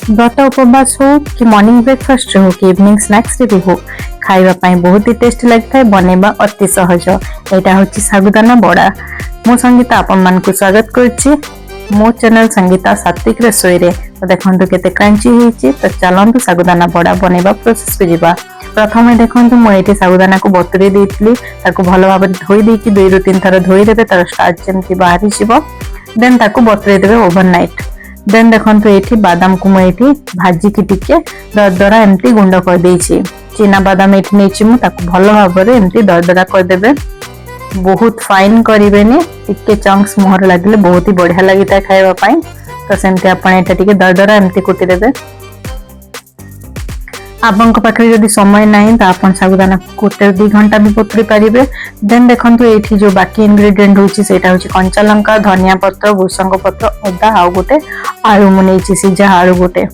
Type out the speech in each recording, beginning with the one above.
व्रत उपवास हो कि मॉर्निंग ब्रेकफास्ट हो कि इवनिंग स्नैक्स रे भी हो खाइबा पाई बहुत ही टेस्टी लगता है बनेबा अति सहज। एटा होची सागुदाना बड़ा। मो संगीता आपन मान को स्वागत करछि मो चैनल संगीता सात्विक रसोई रे। तो देखंतु केते क्रंची हिची। तो चलंतु सागुदाना बड़ा बनेबा प्रोसेस को जिबा। प्रथमे देखंतु मो एठी सागुदाना को बतुरे देइतली ताको भलो भाबे धोई देकी 2 रु 3 थर धोई देबे तार स्टार्च जेमति बाहरी जिवो। देन ताको बतुरे देबे ओवरनाइट। देन देखंतु एठी बादाम को मैं एठी भाजी की टिके दरदरा एमती गुंड कर देछि। चीना बादाम एठी नेछि मु ताको भलो भाबरे एमती दरदरा कर देबे। बहुत फाइन करिवेनी टिके चंक्स मोहर लागले बहुत ही बढ़िया लागिता खाइबा पई। तो सेमती आपण एटा टिके दरदरा एमती कुटी देबे। आपन पाखे जदि समय नहीं तो आपन साबुदाना कोटे 2 घंटा भी बतुरी पारिबे। देन देखंतु एठी जो बाकी इंग्रेडिएंट होची सेटा होची कंचा लंका धनिया पत्र भूसंग पत्र अदा आ गोटे आलू मु नेछि सिजा आलू गोटे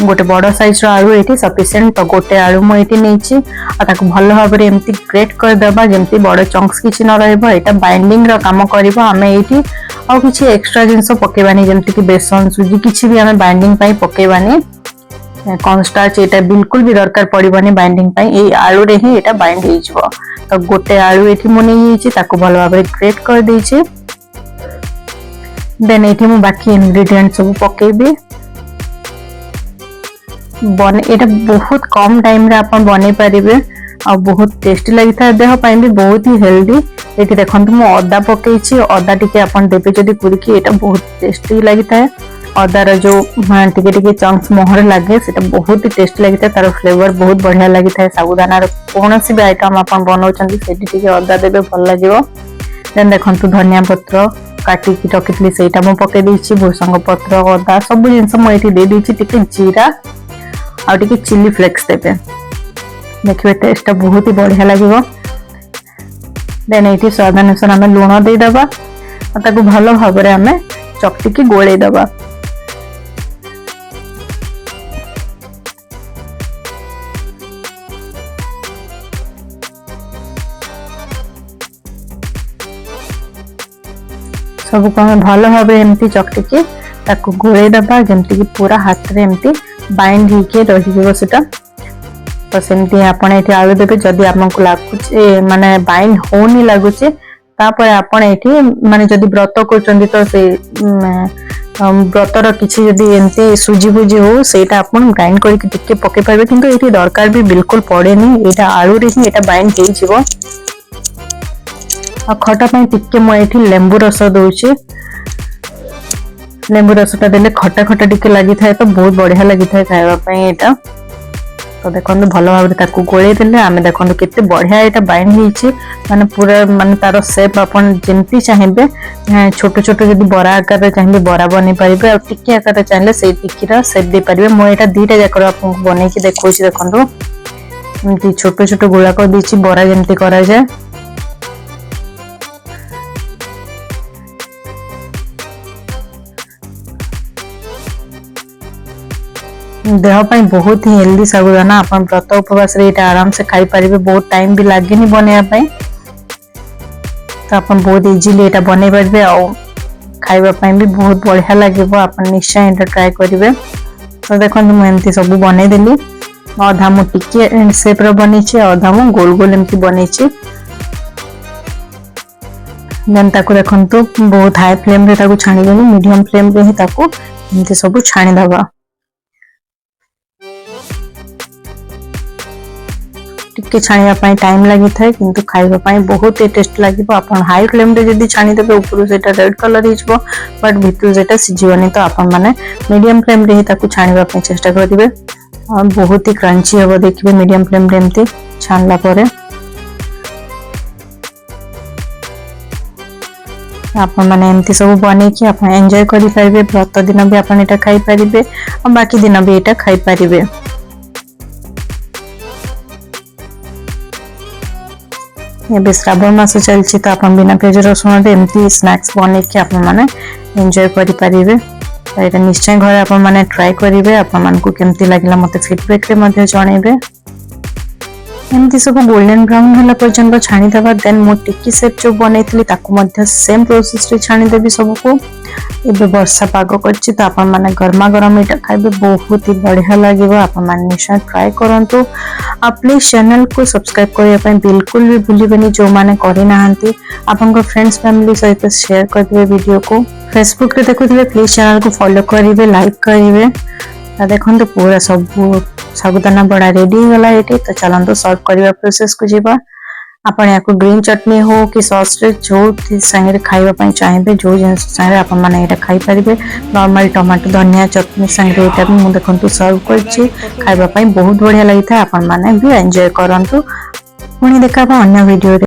बड़ साइज रो आलू एठी सफिशिएंट। तो गोटे आलू मु एठी नेछि आ ताको भलो भाबरे एम्ति ग्रेट कर देबा जेम्ति बड़ चंक्स किछि न रहबो। एटा बाइंडिंग रो काम करबो। हमें एठी आ किछि एक्स्ट्रा जिंस पकेबानी जेम्ति कि बेसन सुजी किछि भी हमें बाइंडिंग पई पकेबानी। कॉर्नस्टार्च एटा बिल्कुल भी दरकार पड़िबनी बाइंडिंग पई। ए आलू रे ही एटा बाइंड होई जबो। तो गोटे आलू एठी मु नै हिची ताको भलो भाबरे ग्रेट कर देछि। देन एठी मु बाकी इंग्रेडिएंट सब पकेबी। बने एटा बहुत कम टाइम रे अपन बने पारिबे आ बहुत टेस्टी लागिथा। देह पई भी बहुत ही हेल्दी। एठी देखंतु मु अदा पकेछि। अदा टिके अपन देबे जदी कुरकी एटा बहुत टेस्टी लागिथा। अदार जो टिके टिके चंक्स मोहर लागे सेटा बहुत ही टेस्टी लागिथा। तार फ्लेवर बहुत बढ़िया लागिथा। साबुदाना कोनोसी भी आइटम अपन बनाउछंती सेठी टिके अदा देबे भल लागिवो। देन देखंतु धनिया पत्र काटी की रखितली सेटा मु पके देछि। भूसंग पत्र अदा सब जिंस मु एठी दे देछि। टिके जीरा आ टिके चिली फ्लेक्स देबे। देखिबे टेस्ट बहुत ही बढ़िया लागिवो। देन एठी स्वाद अनुसार हमें लूण दे दबा आ ताको भलो भाबरे हमें चकटी की गोळे दबा। सब को हमें भलो भाबरे एमती चकटी के ताको गोळे दबा जेमती कि पूरा हाथ रे एमती बाइंड ही के रहि जेबो सेटा। तो सेमती आपण एठी आलू देबे। जदी आपनको लागुचे माने बाइंड होनी लागुचे तापर आपण एठी माने जदी व्रत करचंदी तो से व्रतर किछि जदी एमती सुजी भुजी हो सेटा आपण ग्राइंड करके टिके पके पाबे। किंतु एठी दरकार भी बिल्कुल पड़ेनी। एटा आलू रे ही एटा बाइंड हेइ जिवो। आ खटा पई टिके म एठी लेंबू रस दोउची। लेंबू रसटा देले खटा खटा टिके लागि थाए तो बहुत बढ़िया लागि थाए खाइबा पई एटा। तो देखंतु भलो भाबरे ताकू गोळे देले आमे देखंतु केते बढ़िया एटा बाइंड हिची। माने पूरा माने तारो शेप अपन जेमती चाहेबे छोटो छोटो जदी बड़ा आकार रे चाहेबे बड़ा बने पारिबे। आ टिके आकार रे चाहेले से टिकीरा शेप दे पारिबे। मो एटा दीटा जाकर आपन बनै कि देखौची। देखंतु एमती छोटो छोटो गोला कर दिछि बड़ा जेमती करा जाय। देह पाई बहुत ही हेल्दी साबुदाना। अपन व्रत उपवास रे एटा आराम से खाई पारिबे। बहुत टाइम भी लागेनी बनेया पाई। तो अपन बहुत इजीली एटा बने पारिबे आ खाइबा पाई भी बहुत बढ़िया लागिबो। अपन निश्चय एटा ट्राई करिवे। तो देखंतु म एमती सब बने देली। आधा मु टिके शेप रो बनेछि आधा मु गोल गोल एमती बनेछि। देन ताको देखंतु बहुत हाई फ्लेम रे ताको छाणी देनी। मीडियम फ्लेम रे ही ताको एमती सब छाणी दबा। टिके छाणिया पाई टाइम लागि थाए किंतु खाइबा पाई बहुत टेस्ट लागिबो। आपण हाई फ्लेम रे जदी छाणी देबे ऊपर सेटा रेड कलर हिजबो बट भितर सेटा सिजिवनी। तो आपण माने मीडियम फ्लेम रे ही ताकू छाणिबा पाई चेष्टा करिवे। और बहुत ही क्रंची हबो देखिबे मीडियम फ्लेम रे एमती छाणला परे। आपण माने एमती सब बने कि आपण एन्जॉय करि पारिबे। व्रत दिन भी आपण एटा खाई पारिबे और बाकी दिन भी एटा खाई पारिबे। ये श्रावण मास चलछि तो अपन बिना प्याज रसुण रे एमती स्नैक्स बने कि अपन माने एन्जॉय करि पारिबे। तो एटा निश्चय घर अपन माने ट्राई करिवे। अपन मान को केमती लागला मते फीडबैक रे मध्ये जणेबे। एमती सब गोल्डन ब्राउन होला पर्यंत छाणी दबा। देन मो टिक्की शेप जो बनैथिली ताकू मध्ये सेम प्रोसेस रे छाणी देबी सबको। ଏବେ ବର୍ଷା ପାଗ କରିଛି ତ ଆପଣ ମାନେ ଗରମା ଗରମ ଏଇଟା ଖାଇବେ ବହୁତ ହି ବଢିଆ ଲାଗିବ। ଆପଣ ମାନେ ନିଶ୍ଚୟ ଟ୍ରାଏ କରନ୍ତୁ। ଆଉ ପ୍ଲିଜ ଚ୍ୟାନେଲ କୁ ସବସ୍କ୍ରାଇବ କରିବା ପାଇଁ ବିଲକୁଲ ବି ଭୁଲିବେନି ଯୋଉମାନେ କରିନାହାନ୍ତି। ଆପଣଙ୍କ फ्रेंड्स फैमिली सहित शेयर करदिए वीडियो को। फेसबुक रे देखुथिबे प्लीज चैनल को फॉलो करिवे लाइक करिवे। देखो पूरा सब साबुदाना बड़ा रेडी गला एटी तो चलंतु सर्व करबा प्रोसेस को जीवा। आपण याको ग्रीन चटनी हो कि सॉस रे जो संगे खाइबा पई चाहिबे जो जिंस संगे आपण माने एटा खाइ परिबे। नॉर्मल टमाटो धनिया चटनी संगे एटा भी मु देखंतु सर्व करछि। खाइबा पई बहुत बढ़िया लागिथा। आपण माने भी एन्जॉय करंतु। पुणी देखा अन्य वीडियो रे।